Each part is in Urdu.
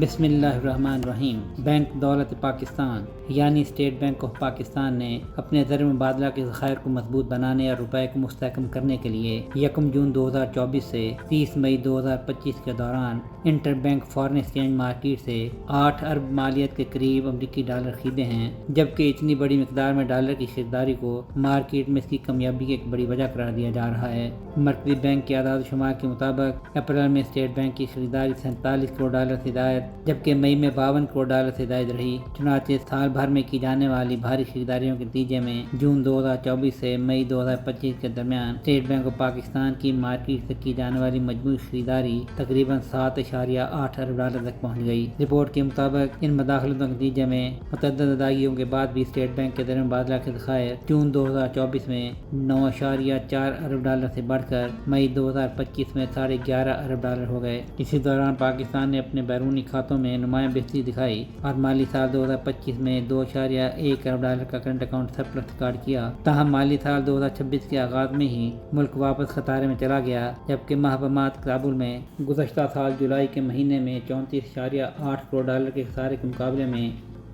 بسم اللہ الرحمن الرحیم۔ بینک دولت پاکستان یعنی اسٹیٹ بینک آف پاکستان نے اپنے زر مبادلہ کے ذخائر کو مضبوط بنانے اور روپے کو مستحکم کرنے کے لیے 1 جون 2024 سے 30 مئی 2025 کے دوران inter bank foreign exchange market سے 8 ارب مالیت کے قریب امریکی ڈالر خریدے ہیں، جبکہ اتنی بڑی مقدار میں ڈالر کی خریداری کو مارکیٹ میں اس کی کامیابی کی ایک بڑی وجہ قرار دیا جا رہا ہے۔ مرکزی بینک کے اعداد و شمار کے مطابق اپریل میں اسٹیٹ بینک کی خریداری 47 کروڑ ڈالر سے زائد، جبکہ مئی میں 52 کروڑ ڈالر سے زائد رہی۔ چنانچہ سال بھر میں کی جانے والی بھاری خریداریوں کے نتیجے میں جون 2024 سے مئی 2025 کے درمیان اسٹیٹ بینک آف پاکستان کی مارکیٹ سے کی جانے والی مجموعی خریداری تقریباً 7.8 ارب ڈالر تک پہنچ گئی۔ رپورٹ کے مطابق ان مداخلتوں کے نتیجے میں متعدد ادائیگیوں کے بعد بھی اسٹیٹ بینک کے زر مبادلہ کے ذخائر جون 2024 میں 9.4 ارب ڈالر سے بڑھ کر مئی 2025 میں 11.5 ارب ڈالر ہو گئے۔ اسی دوران پاکستان نے اپنے بیرونی کھاتوں میں نمایاں بہتری دکھائی اور مالی سال 2025 میں 2.1 ارب ڈالر کا کرنٹ اکاؤنٹ سرپلس ریکارڈ کیا۔ تاہم مالی سال 2026 کے آغاز میں ہی ملک واپس خسارے میں چلا گیا، جبکہ ماہ بہ تقابل میں گزشتہ سال جولائی کے مہینے میں 34.8 کروڑ ڈالر کے خسارے کے مقابلے میں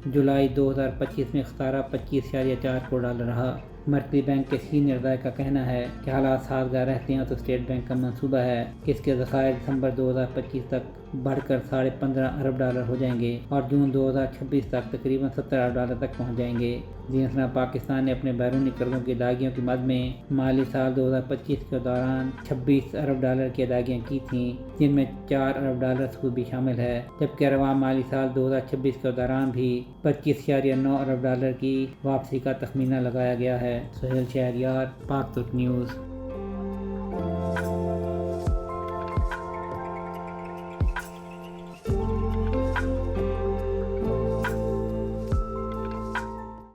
جولائی 2025 میں خسارہ 25.4 کروڑ ڈالر رہا۔ مرکزی بینک کے سینئر ذرائع کا کہنا ہے کہ حالات سازگار رہتے ہیں تو اسٹیٹ بینک کا منصوبہ ہے کہ اس کے ذخائر دسمبر 2025 تک بڑھ کر 15.5 ارب ڈالر ہو جائیں گے اور جون 2026 تک تقریباً 70 ارب ڈالر تک پہنچ جائیں گے۔ جس طرح پاکستان نے اپنے بیرونی قرضوں کی ادائیگیوں کی مد میں مالی سال 2025 کے دوران 26 ارب ڈالر کی ادائیگیاں کی تھیں، جن میں 4 ارب ڈالر سود بھی شامل ہے، جبکہ رواں مالی سال 2026 کے دوران بھی 25.9 ارب ڈالر کی واپسی کا تخمینہ لگایا گیا ہے۔ سہیل شہریار، پاک ترک نیوز۔